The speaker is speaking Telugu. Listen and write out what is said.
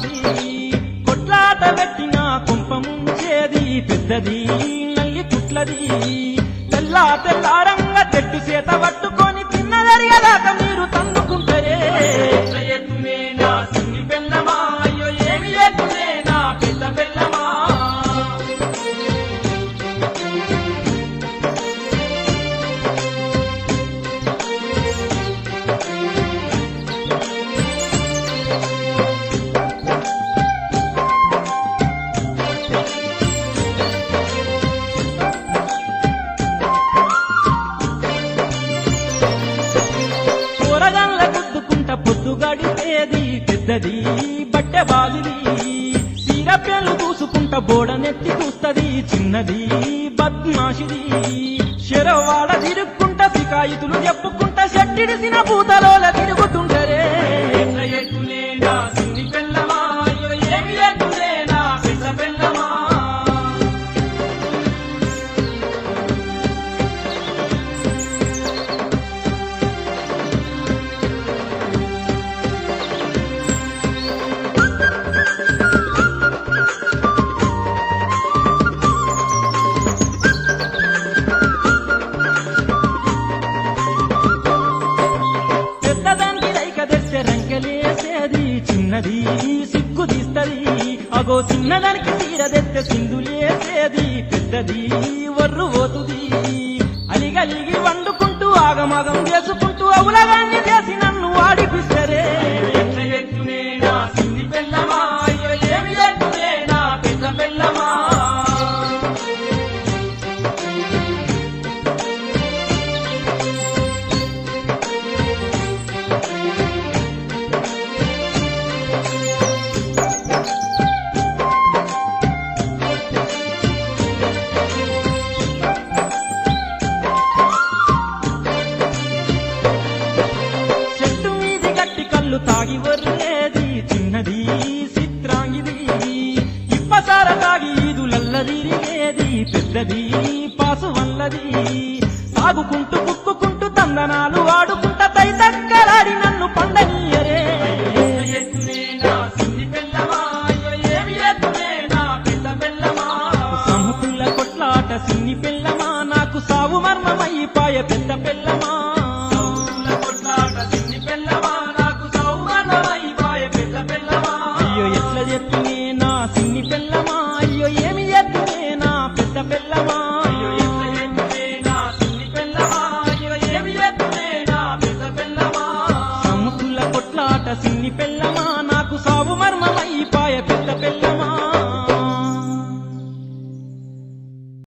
బాగుంది కొట్లాట పెట్టిన కుంప ముంచేది పెద్దది నల్లి కుట్లది తెల్లా తెల్లారంగ చెట్టు చేత పట్టుకొని తిన్నదరిగదాక మీరు తన్నుకుంటారే ఎత్తునే నా సిన్ని బెల్లమా అయ్యో ఏమి ఎత్తునే నా పెద్ద బెల్లమా పొద్దు గడిపేది పెద్దది బట్టె బాగిది సీరపెళ్ళు చూసుకుంట బోడనెత్తి చూస్తది చిన్నది బద్మాషిది శరవాడ తిరుక్కుంట సికాయితులు చెప్పుకుంట షట్టిడిసిన పూతలోల తిరుగుతుంటరే ఎత్తులే నా సిన్ని బెల్లమా అయ్యో ఏమి ఎత్తులే నా పెద్ద బెల్లమా రంకెలేసేది చిన్నది సిగ్గు తీస్తది అగో చిన్నదానికి తీరదెత్తే సింధులేసేది పెద్దది వర్రు పోతుంది అలిగలిగి వండుకుంటూ ఆగమాగం చేసుకుంటూ అవులగాన్ని చేసి నన్ను ఆడిపిస్తరే ఎత్తునే నా సిన్ని బెల్లమా అయ్యో ఏమి ఎత్తునే నా పెద్ద బెల్లమా తాగి వర్రేది చిన్నది చిత్రాంగిది ఇప్పసార తాగి ఈదులల్లదిరిగేది పెద్దది పాసు వల్లది సాగుకుంటూ కుక్కుకుంటూ తందనాలు ఆడుకుంట తైతక్కలాడి నన్ను పండనీయరే సముకుల కొట్లాట సిన్ని పెల్లమా నాకు సావు మర్మమైపాయ పెద్ద పెల్లమా అయ్యో ఎట్ల ఎత్తునే నా సిన్ని పెల్లమా అయ్యో ఏమి ఎత్తునే నా పెద్ద పెల్లమా అయ్యో ఎట్ల ఎత్తునే నా సిన్ని పెల్లమా అయ్యో ఏమి ఎత్తునే నా పెద్ద పెల్లమా సముకుల కొట్లాట సిన్ని పెల్లమా